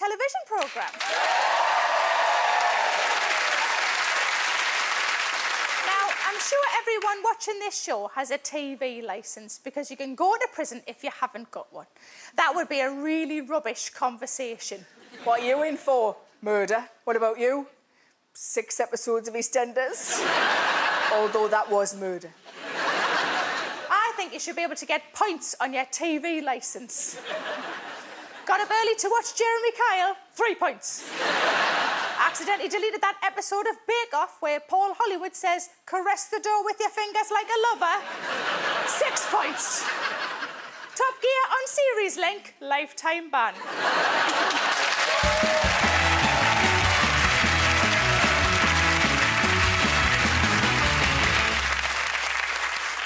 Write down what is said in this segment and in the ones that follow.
television programme. Now, I'm sure everyone watching this show has a TV licence because you can go to prison if you haven't got one. That would be a really rubbish conversation. What are you in for? Murder. What about you? 6 episodes of EastEnders? Although that was murder. I think you should be able to get points on your TV licence. Got up early to watch Jeremy Kyle? 3 points. Accidentally deleted that episode of Bake Off where Paul Hollywood says, caress the door with your fingers like a lover? 6 points. Top Gear on Series Link, lifetime ban.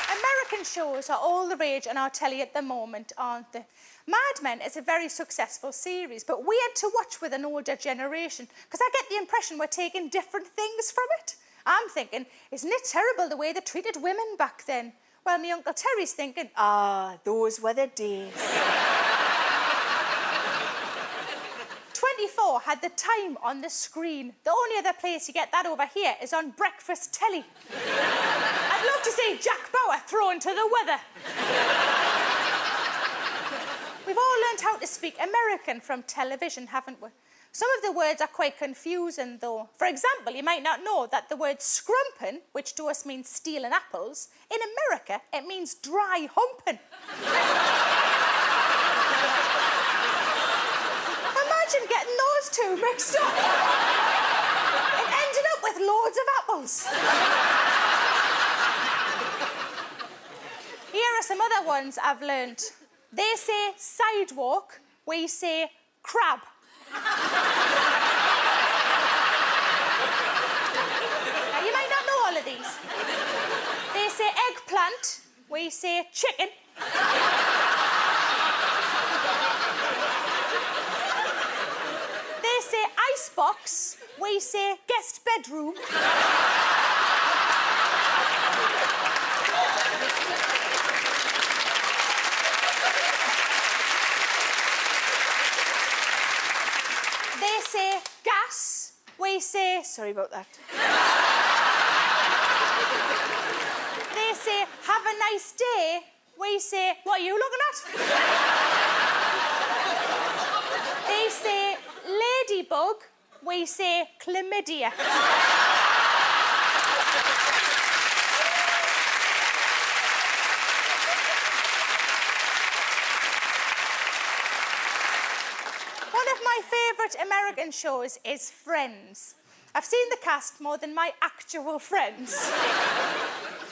American shows are all the rage on our telly at the moment, aren't they? Mad Men is a very successful series, but weird to watch with an older generation, because I get the impression we're taking different things from it. I'm thinking, isn't it terrible the way they treated women back then? Well, my Uncle Terry's thinking, those were the days. 24 had the time on the screen. The only other place you get that over here is on breakfast telly. I'd love to see Jack Bauer thrown to the weather. We've all learned how to speak American from television, haven't we? Some of the words are quite confusing, though. For example, you might not know that the word scrumpin', which to us means stealing apples, in America, it means dry humping. Imagine getting those two mixed up. It ended up with loads of apples. Here are some other ones I've learned. They say sidewalk, we say crab. Now, you might not know all of these. They say eggplant, we say chicken. They say icebox, we say guest bedroom. They say gas, we say... Sorry about that. They say have a nice day, we say... What are you looking at? They say ladybug, we say chlamydia. One of my favourite American shows is Friends. I've seen the cast more than my actual friends.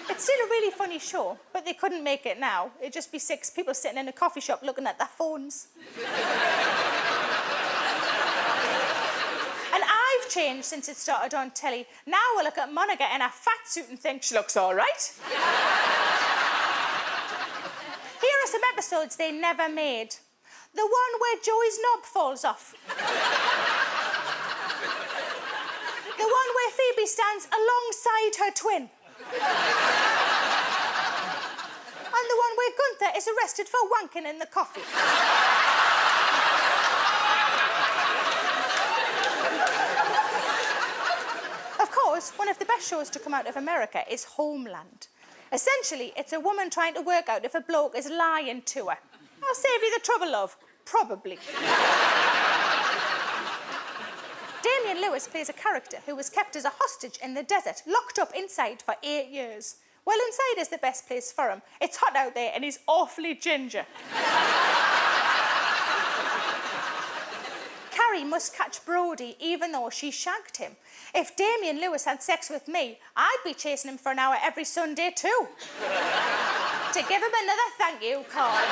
It's still a really funny show, but they couldn't make it now. It'd just be 6 people sitting in a coffee shop looking at their phones. And I've changed since it started on telly. Now I look at Monica in a fat suit and think she looks all right. Here are some episodes they never made. The one where Joey's knob falls off. The one where Phoebe stands alongside her twin. And the one where Gunther is arrested for wanking in the coffee. Of course, one of the best shows to come out of America is Homeland. Essentially, it's a woman trying to work out if a bloke is lying to her. I'll save you the trouble, love. Probably. Damian Lewis plays a character who was kept as a hostage in the desert, locked up inside for 8 years. Well, inside is the best place for him. It's hot out there and he's awfully ginger. Carrie must catch Brody even though she shagged him. If Damian Lewis had sex with me, I'd be chasing him for an hour every Sunday too. To give him another thank you card.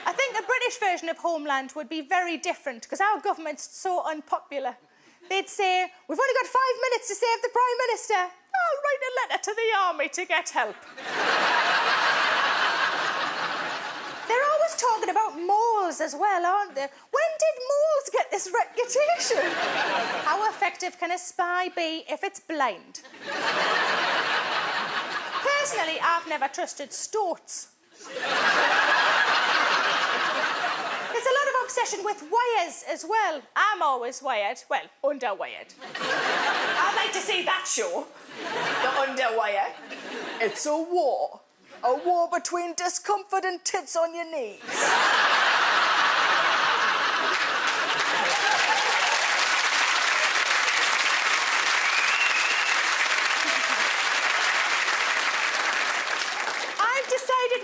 I think a British version of Homeland would be very different because our government's so unpopular. They'd say, we've only got 5 minutes to save the Prime Minister. I'll write a letter to the army to get help. They're always talking about moles as well, aren't they? When did moles get this reputation? How effective can a spy be if it's blind? Personally, I've never trusted stoats. there's a lot of obsession with wires as well. I'm always wired. Well, underwired. I'd like to see that show. The underwire. It's a war. A war between discomfort and tits on your knees.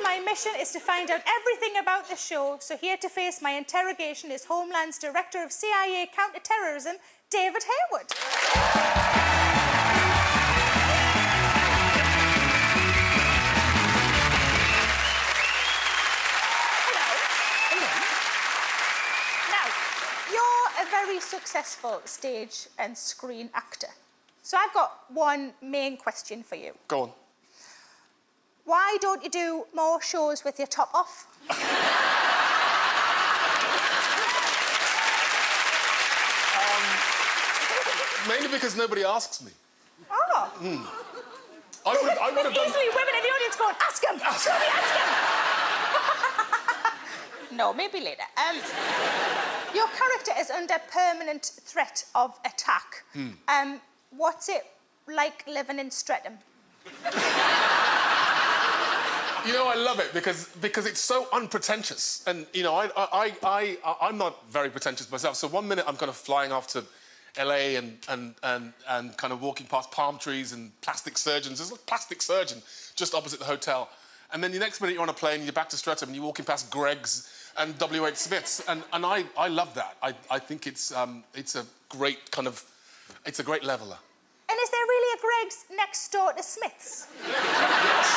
My mission is to find out everything about the show, so here to face my interrogation is Homeland's Director of CIA Counter-Terrorism, David Harewood. Hello. Now, you're a very successful stage and screen actor. So I've got one main question for you. Go on. Why don't you do more shows with your top off? Mainly because nobody asks me. Oh. I would have done... Easily women in the audience going, ask him! Ask him! No, maybe later. Your character is under permanent threat of attack. What's it like living in Streatham? You know, I love it because it's so unpretentious. And, you know, I'm not very pretentious myself. So one minute I'm kind of flying off to LA and kind of walking past palm trees and plastic surgeons. There's a plastic surgeon just opposite the hotel. And then the next minute you're on a plane and you're back to Streatham and you're walking past Greg's and W.H. Smith's. And I love that. I think it's a great kind of... It's a great leveller. And is there really a Greg's next door to Smith's? Yes.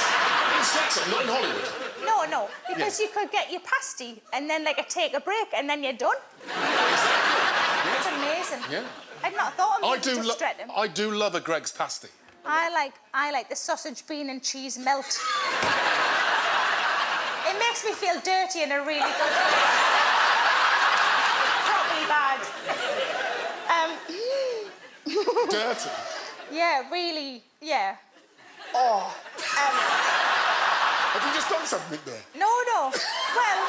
In Streatham, not in Hollywood. No, because you could get your pasty and then, like, take a break and then you're done. Exactly. That's amazing. Yeah. I'd not thought of moving to Streatham. I do love a Greg's pasty. I like the sausage, bean and cheese melt. It makes me feel dirty in a really good way. Probably bad. Dirty? Yeah, really, yeah. Oh. Have you just done something there? No. Well,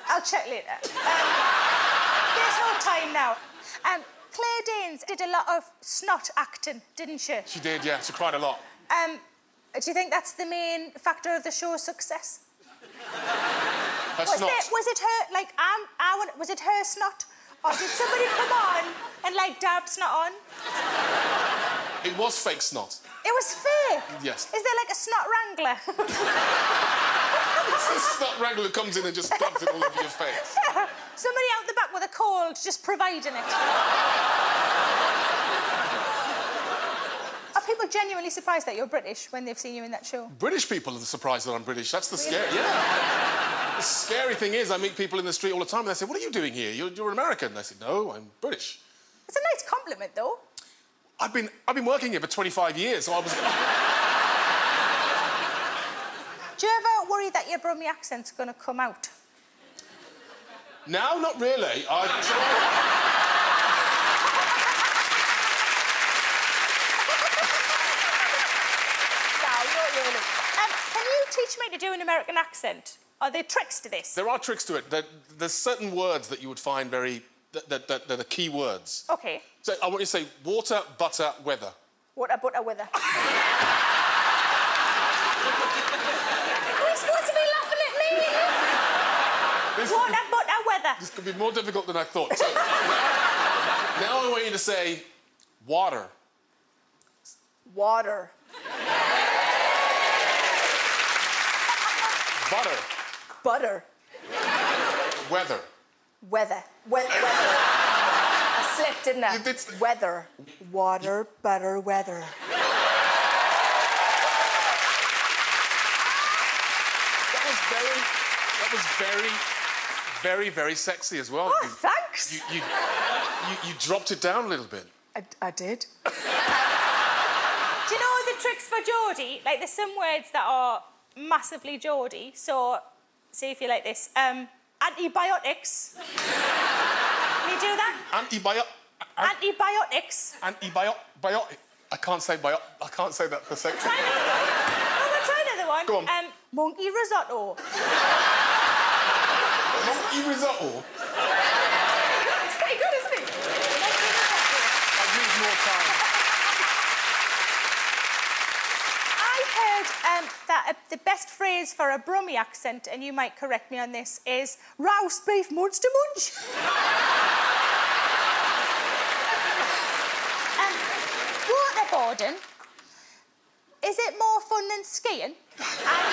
I'll check later. There's no time now. Claire Danes did a lot of snot acting, didn't she? She did, yeah. She cried a lot. Do you think that's the main factor of the show's success? Was it her, like, was it her snot? Or did somebody come on and, like, dab snot on? It was fake snot. It was fake? Yes. Is there, like, a snot wrangler? It's a snot wrangler who comes in and just dumps it all over your face. Yeah. Somebody out the back with a cold just providing it. Are people genuinely surprised that you're British when they've seen you in that show? British people are surprised that I'm British. That's the scary... Yeah. The scary thing is I meet people in the street all the time and they say, what are you doing here? You're an American. And I say, no, I'm British. It's a nice compliment, though. I've been working here for 25 years, so I was... Do you ever worry that your Brummie accent's going to come out? No, not really. Can you teach me to do an American accent? Are there tricks to this? There are tricks to it. There's certain words that you would find very... that are the key words. OK. So I want you to say water, butter, weather. Water, butter, weather. Are we supposed to be laughing at me? Water, butter, weather. This could be more difficult than I thought. So, now I want you to say water. Water. Butter. Butter. Weather. Weather. Weather. I slipped, didn't I? You did. Weather. Water, butter, weather. That was very, very sexy as well. Oh, thanks. You dropped it down a little bit. I did. Do you know the tricks for Geordie? Like, there's some words that are massively Geordie. So, see if you like this. Antibiotics. Can you do that? Antibiotics. Antibiotic. I can't say that for sexy. Try another one. No, we'll try another one. Go on. Monkey risotto. Monkey risotto? It's pretty good, isn't it? I need more time. I heard that the best phrase for a Brummie accent, and you might correct me on this, is roast beef monster munch. Waterboarding, is it more fun than skiing? And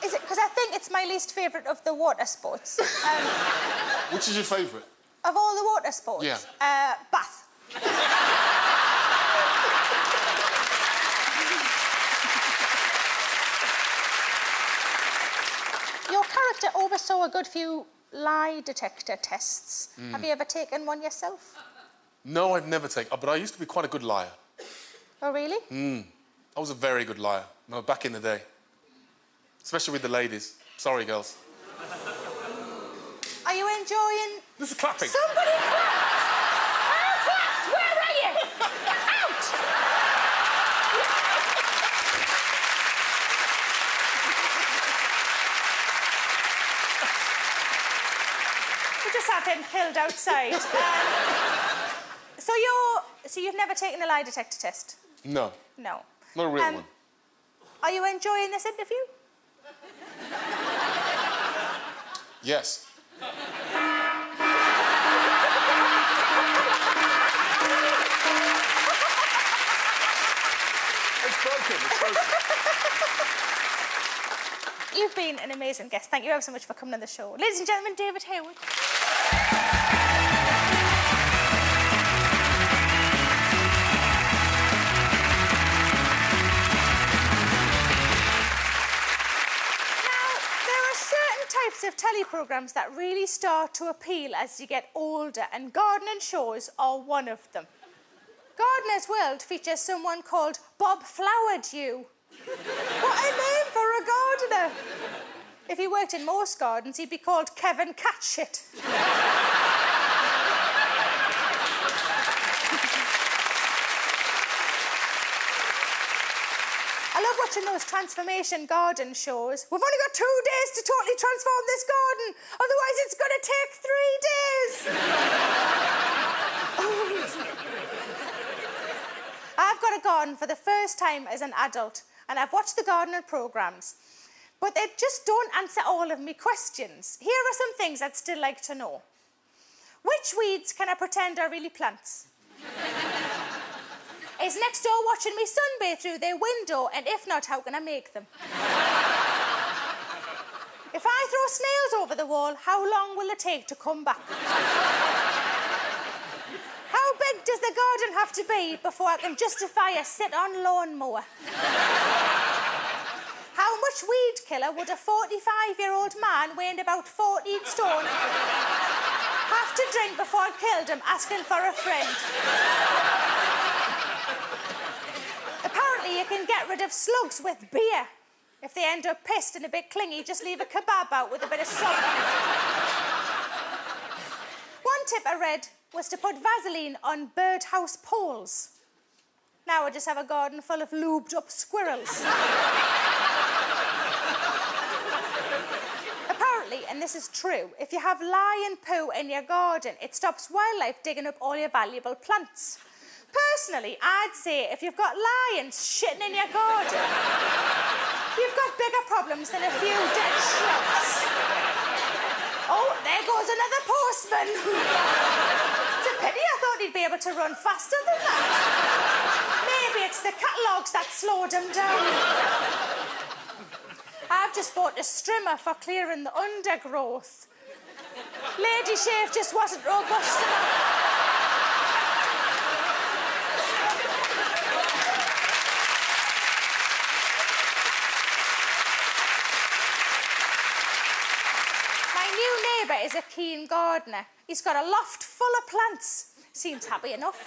is it, because I think it's my least favourite of the water sports. Which is your favourite? Of all the water sports? Yeah. Bath. Your character oversaw a good few lie detector tests. Have you ever taken one yourself? No, I've never taken... but I used to be quite a good liar. Oh, really? I was a very good liar. No, back in the day. Especially with the ladies. Sorry, girls. Are you enjoying... This is clapping. Somebody clapped! Who clapped? Where are you? Out! We just have him killed outside. So you've never taken a lie detector test? No. No. Not a real one. Are you enjoying this interview? Yes. It's broken. You've been an amazing guest. Thank you ever so much for coming on the show. Ladies and gentlemen, David Harewood. Of teleprograms that really start to appeal as you get older, and gardening shows are one of them. Gardener's World features someone called Bob Flowerdew. What a name for a gardener! If he worked in most gardens, he'd be called Kevin Catshit. I love watching those transformation garden shows. We've only got 2 days to totally transform this garden, otherwise it's going to take 3 days. I've got a garden for the first time as an adult, and I've watched the gardening programmes, but they just don't answer all of me questions. Here are some things I'd still like to know. Which weeds can I pretend are really plants? Is next door watching me sunbathe through their window, and if not, how can I make them? If I throw snails over the wall, how long will it take to come back? How big does the garden have to be before I can justify a sit-on lawnmower? How much weed killer would a 45-year-old man weighing about 14 stone have to drink before I killed him asking for a friend? Apparently, you can get rid of slugs with beer. If they end up pissed and a bit clingy, just leave a kebab out with a bit of salt. One tip I read was to put Vaseline on birdhouse poles. Now I just have a garden full of lubed up squirrels. Apparently, and this is true, if you have lion poo in your garden, it stops wildlife digging up all your valuable plants. Personally, I'd say if you've got lions shitting in your garden, you've got bigger problems than a few dead shrubs. Oh, there goes another postman. It's a pity, I thought he'd be able to run faster than that. Maybe it's the catalogues that slowed him down. I've just bought a strimmer for clearing the undergrowth. Lady Shave just wasn't robust enough. Is a keen gardener. He's got a loft full of plants. Seems happy enough.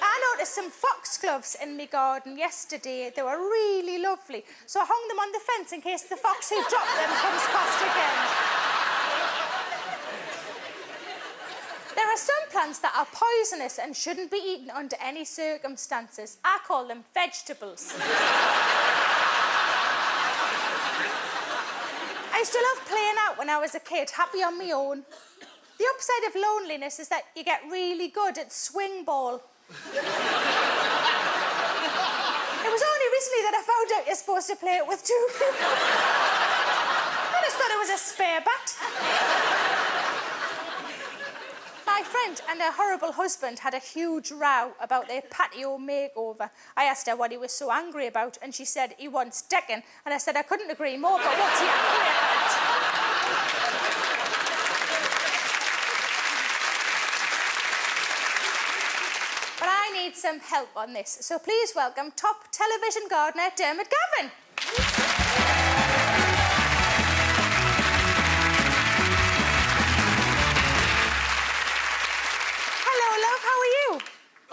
I noticed some foxgloves in my garden yesterday. They were really lovely. So I hung them on the fence in case the fox who dropped them comes past again. There are some plants that are poisonous and shouldn't be eaten under any circumstances. I call them vegetables. used to love playing out when I was a kid, happy on my own. The upside of loneliness is that you get really good at swing ball. It was only recently that I found out you're supposed to play it with two people. I just thought it was a spare bat. My friend and her horrible husband had a huge row about their patio makeover. I asked her what he was so angry about, and she said he wants decking. And I said I couldn't agree more, but what's he angry about? But I need some help on this, so please welcome top television gardener Diarmuid Gavin.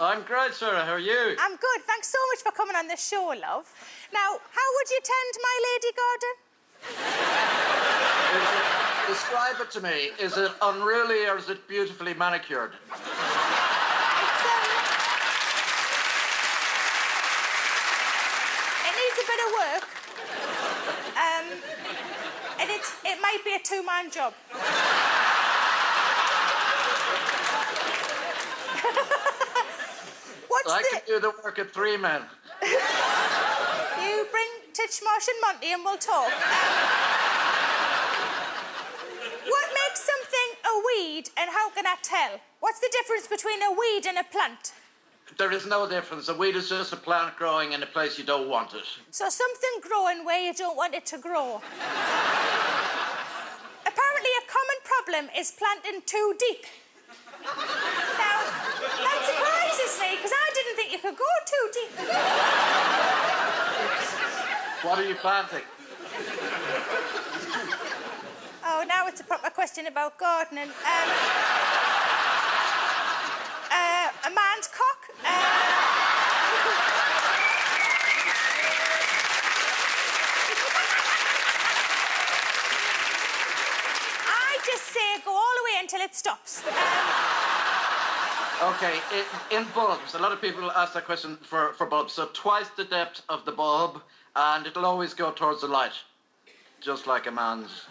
I'm great, Sarah. How are you? I'm good. Thanks so much for coming on the show, love. Now, how would you tend my lady garden? Describe it to me. Is it unruly or is it beautifully manicured? It needs a bit of work. And it might be a two-man job. I can do the work of 3 men. You bring Titchmarsh and Monty and we'll talk. What makes something a weed and how can I tell? What's the difference between a weed and a plant? There is no difference. A weed is just a plant growing in a place you don't want it. So something growing where you don't want it to grow. Apparently a common problem is planting too deep. Now, that surprises me, because I didn't think you could go too deep. What are you planting? Oh, now it's a proper question about gardening. A man's cock. I just say go all the way until it stops. Okay, in bulbs, a lot of people ask that question for bulbs. So twice the depth of the bulb, and it'll always go towards the light, just like a man's.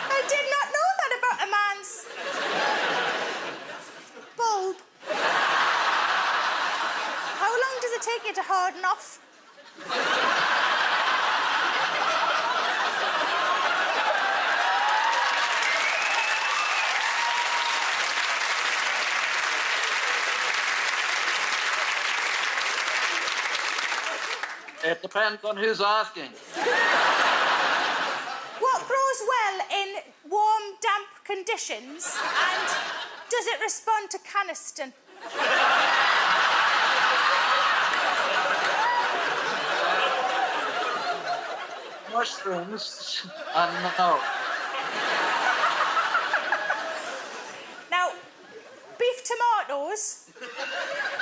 I did not know that about a man's bulb. How long does it take you to harden off? It depends on who's asking. What grows well in warm, damp conditions and does it respond to Caniston? Mushrooms and no. Now, beef tomatoes,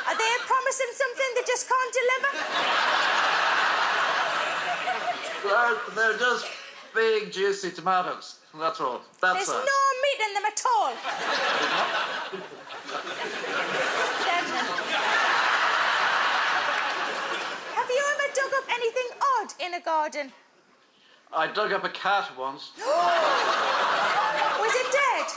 are they promising something they just can't deliver? They're just big, juicy tomatoes. That's all. There's no meat in them at all. Have you ever dug up anything odd in a garden? I dug up a cat once. Was it dead?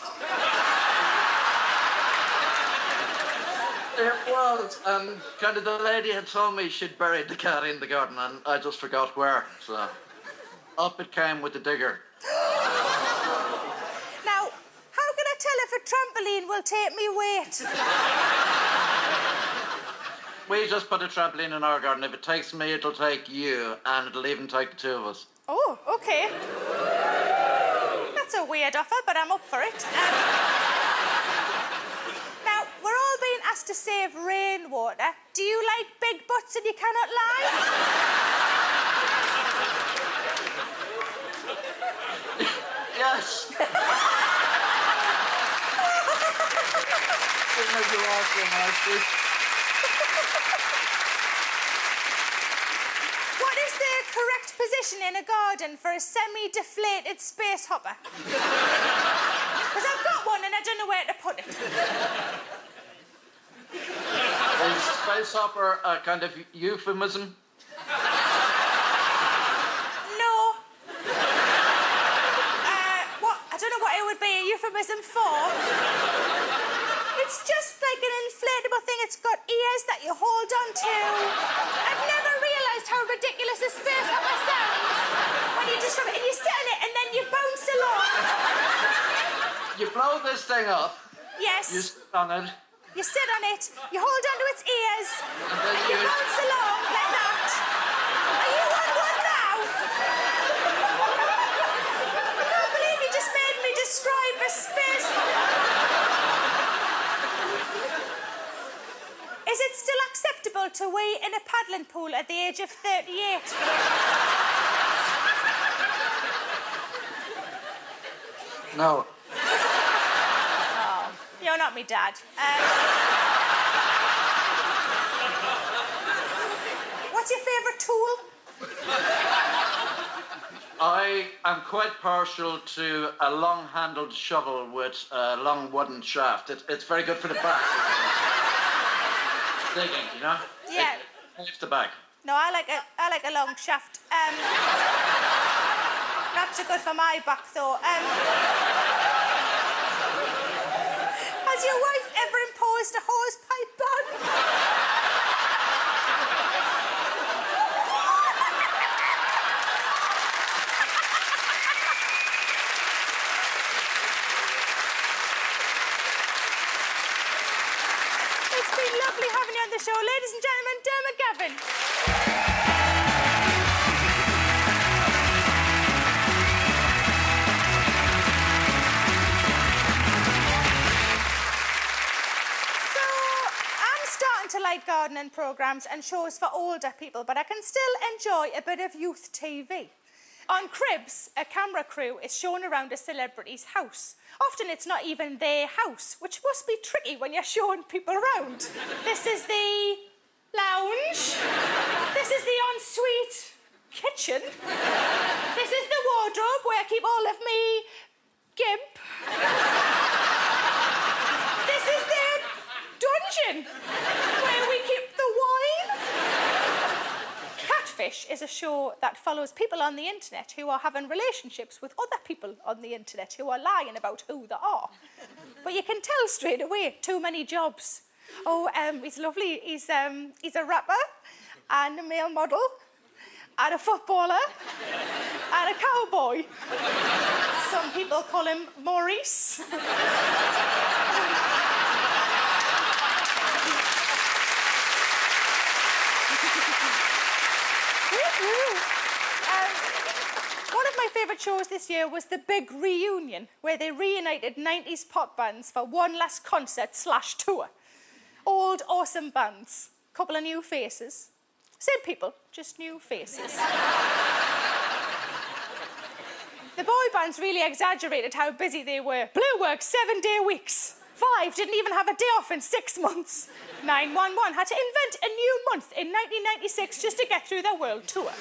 It was, and kind of the lady had told me she'd buried the cat in the garden, and I just forgot where, so up it came with the digger. Now, how can I tell if a trampoline will take me weight? We just put a trampoline in our garden. If it takes me, it'll take you, and it'll even take the two of us. Oh, okay. That's a weird offer, but I'm up for it. Now, we're all being asked to save rainwater. Do you like big butts and you cannot lie? Yes. What is the correct position in a garden for a semi-deflated space hopper? Because I've got one and I don't know where to put it. Is space hopper a kind of euphemism? would be a euphemism for? It's just like an inflatable thing. It's got ears that you hold on to. I've never realised how ridiculous a space hopper sounds when you just and you sit on it and then you bounce along. You blow this thing up. Yes. You sit on it. You sit on it, you hold onto its ears, And then and you bounce along like that. Are you on one now? I can't believe you just made me describe a space. Is it still acceptable to wee in a paddling pool at the age of 38? No. You're not me dad. What's your favourite tool? I am quite partial to a long-handled shovel with a long wooden shaft. It's very good for the back. Digging, you know? Yeah. It lifts the back. No, I like a long shaft. Not so good for my back though. Has your wife ever imposed a hosepipe ban? It's been lovely having you on the show, ladies and gentlemen, Diarmuid Gavin. To like gardening programmes and shows for older people, but I can still enjoy a bit of youth TV. On Cribs, a camera crew is shown around a celebrity's house. Often it's not even their house, which must be tricky when you're showing people around. This is the lounge. This is the ensuite kitchen. This is the wardrobe where I keep all of me gimp. This is the dungeon where we keep the wine. Catfish is a show that follows people on the internet who are having relationships with other people on the internet who are lying about who they are. But you can tell straight away, too many jobs. Oh, he's lovely. He's a rapper and a male model and a footballer and a cowboy. Some people call him Maurice. One of my favourite shows this year was The Big Reunion, where they reunited 90s pop bands for one last concert/tour. Old, awesome bands, couple of new faces. Same people, just new faces. The boy bands really exaggerated how busy they were. Blue worked 7-day weeks. 5 didn't even have a day off in 6 months. 911 had to invent a new month in 1996 just to get through their world tour.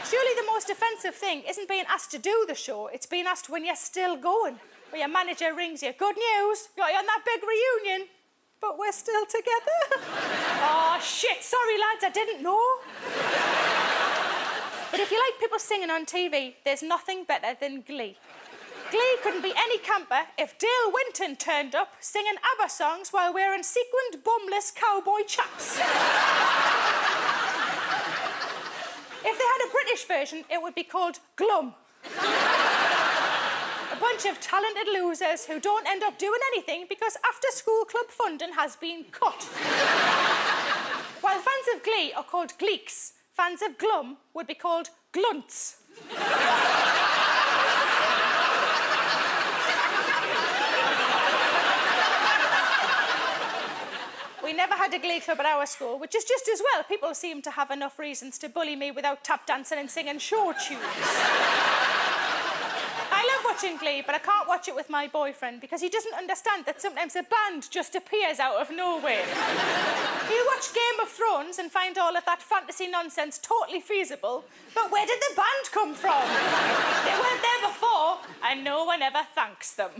Surely the most offensive thing isn't being asked to do the show, it's being asked when you're still going. When your manager rings you, good news, got you on that big reunion, but we're still together. Oh, shit, sorry lads, I didn't know. But if you like people singing on TV, there's nothing better than Glee. Glee couldn't be any camper if Dale Winton turned up singing ABBA songs while wearing sequined, bumless cowboy chaps. If they had a British version, it would be called Glum. A bunch of talented losers who don't end up doing anything because after-school club funding has been cut. While fans of Glee are called Gleeks, fans of Glum would be called Glunts. We never had a Glee club at our school, which is just as well. People seem to have enough reasons to bully me without tap dancing and singing show tunes. I love watching Glee, but I can't watch it with my boyfriend because he doesn't understand that sometimes a band just appears out of nowhere. He'll watch Game of Thrones and find all of that fantasy nonsense totally feasible, but where did the band come from? They weren't there before, and no one ever thanks them.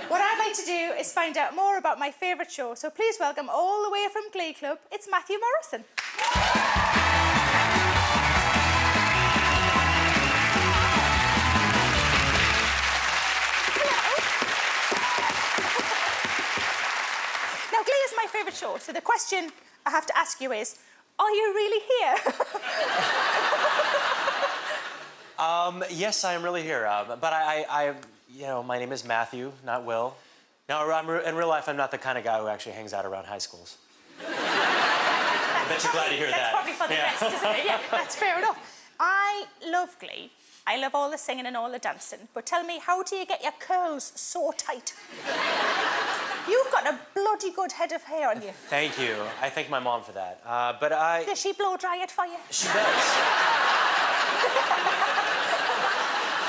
What I'd like to do is find out more about my favourite show, so please welcome all the way from Glee Club, it's Matthew Morrison. Sure. So the question I have to ask you is, are you really here? Yes, I am really here. But my name is Matthew, not Will. No, in real life, I'm not the kind of guy who actually hangs out around high schools. I bet you're glad to hear that. That's probably for the best, isn't it? Yeah, that's fair enough. I love Glee. I love all the singing and all the dancing. But tell me, how do you get your curls so tight? You've got a bloody good head of hair on you. Thank you. I thank my mom for that. Does she blow dry it for you? She does.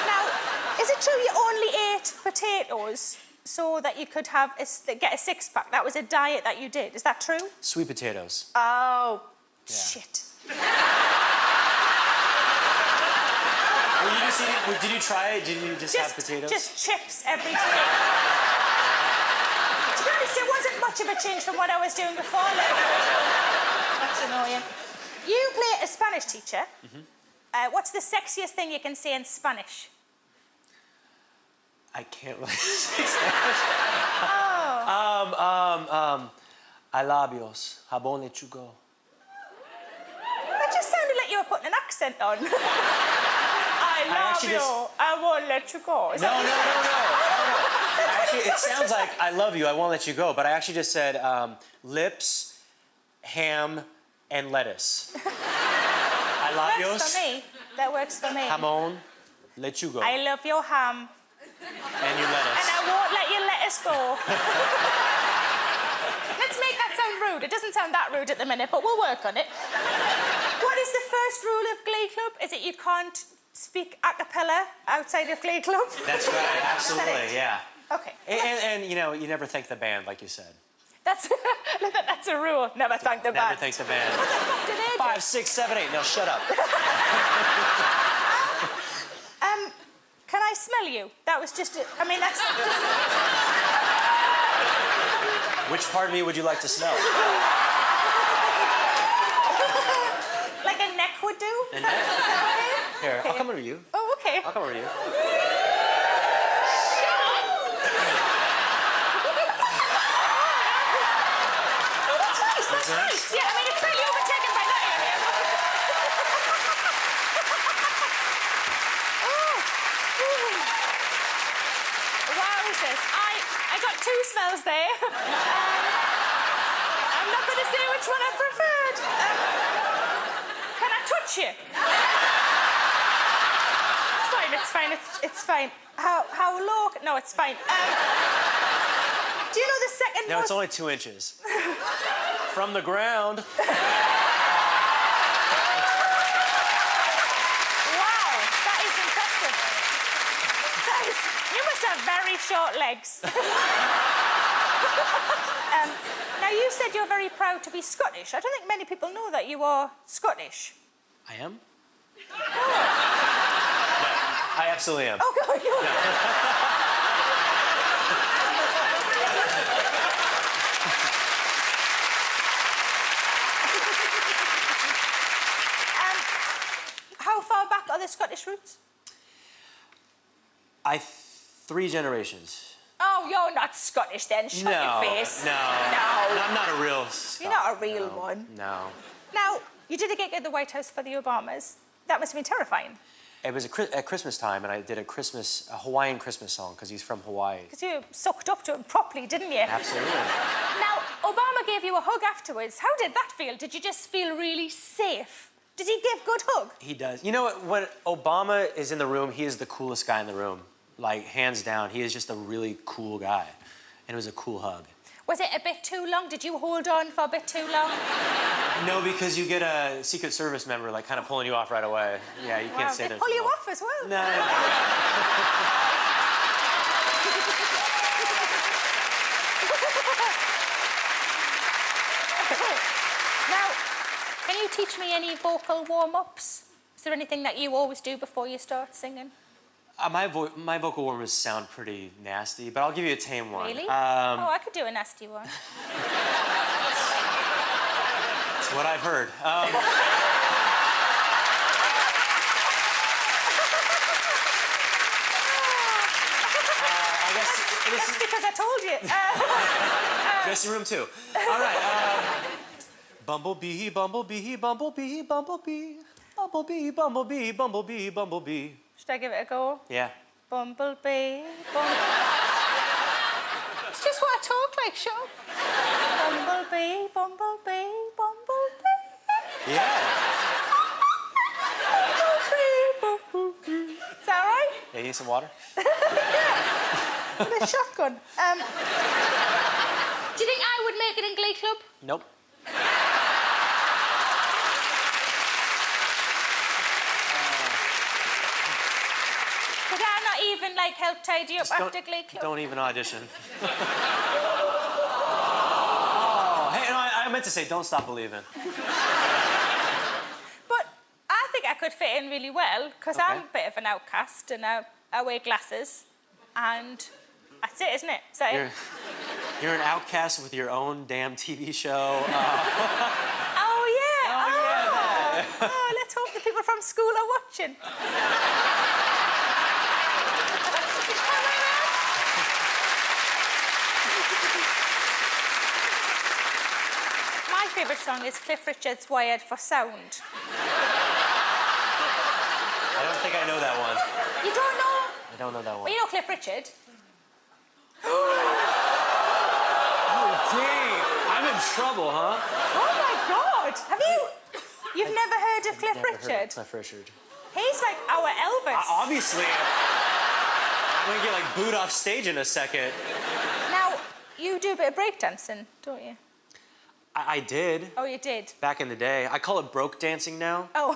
Now, is it true you only ate potatoes so that you could get a six-pack? That was a diet that you did. Is that true? Sweet potatoes. Oh, Yeah. shit. Well, did you try it? Did you just have potatoes? Just chips every day. To be honest, there wasn't much of a change from what I was doing before. That's annoying. You play a Spanish teacher. Mm-hmm. What's the sexiest thing you can say in Spanish? I can't really say Spanish. I labios, jabón lechugo. That just sounded like you were putting an accent on. I love you. I won't let you go. No. Actually, it sounds like I love you, I won't let you go, but I actually just said lips, ham, and lettuce. I labios. Works for me. That works for me. Jamón, lechugo. I love your ham. And your lettuce. And I won't let your lettuce go. Let's make that sound rude. It doesn't sound that rude at the minute, but we'll work on it. What is the first rule of Glee Club? Is it you can't speak a cappella outside of Glee Club? That's right, absolutely, yeah. Okay. And you never thank the band, like you said. That's a rule. Never thank the band. Never thank the band. What the fuck do they do? 5, 6, 7, 8. No, shut up. Can I smell you? That was just. That's. Which part of me would you like to smell? Like a neck would do? A neck? Here, Okay. I'll come over to you. Oh, okay. I'll come over to you. That's nice. Yeah, it's slightly overtaken by that area. Wowzers. I got two smells there. I'm not going to say which one I preferred. Can I touch you? It's fine. How low? No, it's fine. Do you know the second No, most... it's only 2 inches. From the ground. Wow, that is impressive. You must have very short legs. Now, you said you're very proud to be Scottish. I don't think many people know that you are Scottish. I am? No, I absolutely am. Oh, God. How far back are the Scottish roots? 3 generations. Oh, you're not Scottish then. Shut your face. No. I'm not a real Scot. You're not a real one. No. Now, you did a gig at the White House for the Obamas. That must have been terrifying. It was at Christmas time, and I did a Hawaiian Christmas song, because he's from Hawaii. Because you sucked up to him properly, didn't you? Absolutely. Now, Obama gave you a hug afterwards. How did that feel? Did you just feel really safe? Did he give good hug? He does. You know what? When Obama is in the room, he is the coolest guy in the room. Like, hands down, he is just a really cool guy. And it was a cool hug. Was it a bit too long? Did you hold on for a bit too long? No, because you get a Secret Service member, like, kind of pulling you off right away. Yeah, you can't stay there. They pull you off as well. No. Now, can you teach me any vocal warm-ups? Is there anything that you always do before you start singing? My vocal warm-ups sound pretty nasty, but I'll give you a tame one. Really? I could do a nasty one. That's what I've heard. I That's because I told you. Dressing room 2. All right. Bumblebee, bumblebee, bumblebee, bumblebee, bumblebee, bumblebee, bumblebee, bumblebee. Should I give it a go? Yeah. Bumblebee, It's just what I talk like, sure. Bumblebee, bumblebee, bumblebee. Yeah. Bumblebee. Is that all right? Yeah, you need some water? With a shotgun. Do you think I would make it in Glee Club? Nope. Could I not even, like, help tidy up after Glee Club? Don't even audition. Oh, hey, no, I meant to say, don't stop believing. But I think I could fit in really well, because Okay. I'm a bit of an outcast, and I wear glasses, and that's it, isn't it? Is that it? You're an outcast with your own damn TV show. Oh, yeah. Oh, let's hope the people from school are watching. My favourite song is Cliff Richard's Wired for Sound. I don't think I know that one. You don't know? I don't know that one. Well, you know Cliff Richard? Oh, dang. I'm in trouble, huh? Oh, my God. Have you... You've never heard of Cliff Never heard Richard? of Cliff Richard. He's like our Elvis. Obviously. I'm gonna get, like, booed off stage in a second. Now, you do a bit of breakdancing, don't you? I did. Oh, you did? Back in the day. I call it broke dancing now. Oh.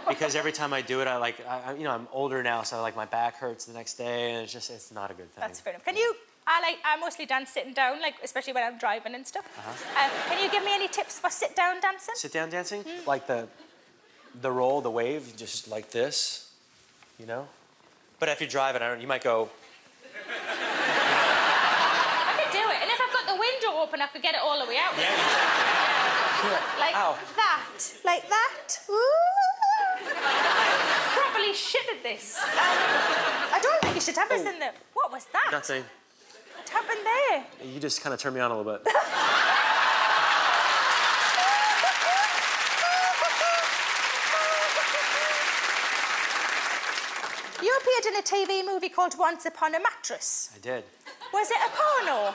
Because every time I do it, I'm older now, so my back hurts the next day, and it's not a good thing. That's fair enough. Can you... I mostly dance sitting down, like, especially when I'm driving and stuff. Can you give me any tips for sit-down dancing? Sit-down dancing? Like the roll, the wave, just like this, you know? But if you're driving, you might go... I could do it, and if I've got the window open, I could get it all the way out. Yeah, exactly. Like Ow. that. Like that. Ooh. Probably shit at this. I don't think you should have this in there. What was that? Nothing. What happened there? You just kind of turned me on a little bit. You appeared in a TV movie called Once Upon a Mattress. I did. Was it a porno?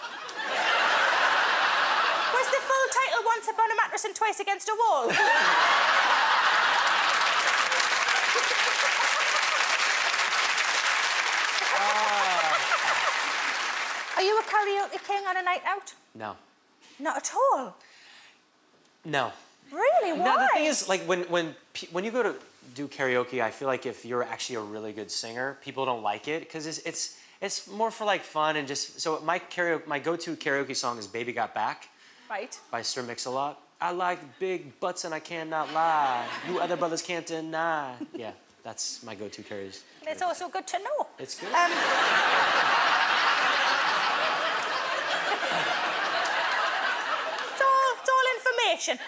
Was the full title Once Upon a Mattress and Twice Against a Wall? Are you a karaoke king on a night out? No. Not at all. No. Really? Why? No, the thing is, like, when you go to do karaoke, I feel like if you're actually a really good singer, people don't like it because it's more for like fun and just. So my go-to karaoke song is "Baby Got Back" Right. by Sir Mix-a-Lot. I like big butts and I cannot lie. You other brothers can't deny. Yeah, that's my go-to karaoke. It's also good to know. It's good. It's all information.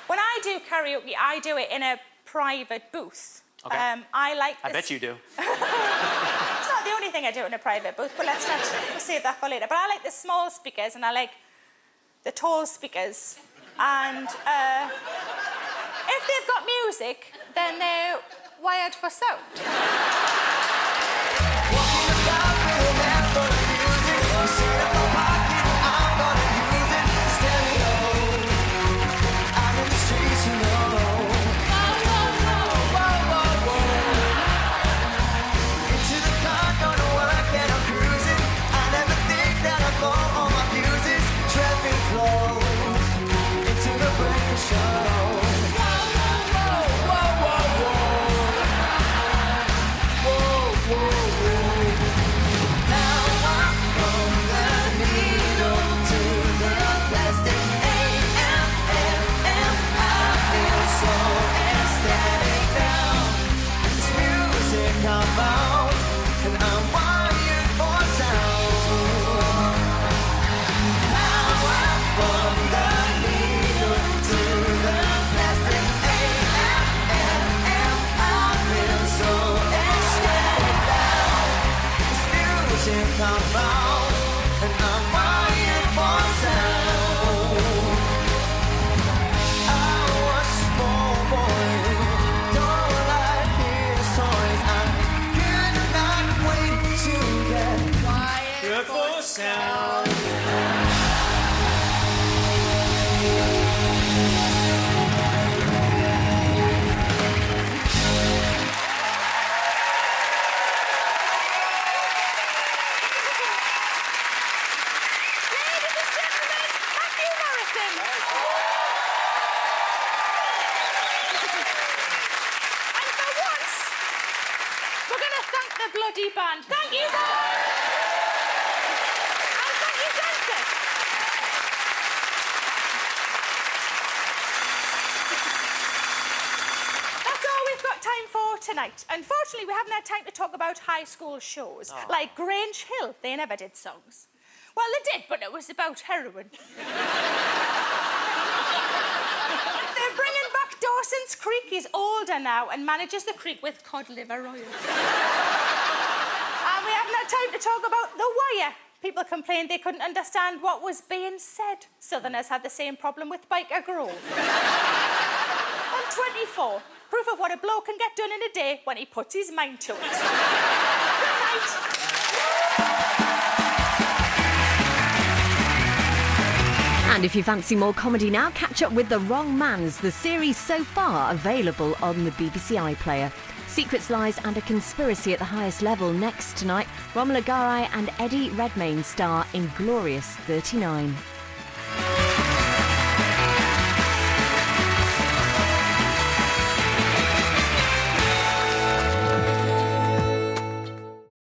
When I do karaoke, I do it in a private booth. Okay. I like I bet you do. It's not the only thing I do in a private booth, but we'll save that for later. But I like the small speakers and I like the tall speakers. And if they've got music, then they're wired for sound. come out, and I'm wired for sound. I was a small boy who don't like his toys. I could not wait to get wired for sound. Bloody band. Thank you, boys! And thank you, dancers. That's all we've got time for tonight. Unfortunately, we haven't had time to talk about high school shows. Like Grange Hill, they never did songs. Well, they did, but it was about heroin. They're bringing back Dawson's Creek. He's older now and manages the creek with cod liver oil. And we haven't had time to talk about The Wire. People complained they couldn't understand what was being said. Southerners had the same problem with Biker Grove. On 24, proof of what a bloke can get done in a day when he puts his mind to it. Good night. And if you fancy more comedy now, catch up with The Wrong Mans, the series so far available on the BBC iPlayer. Secrets, lies and a conspiracy at the highest level next tonight. Romola Garai and Eddie Redmayne star in Glorious 39.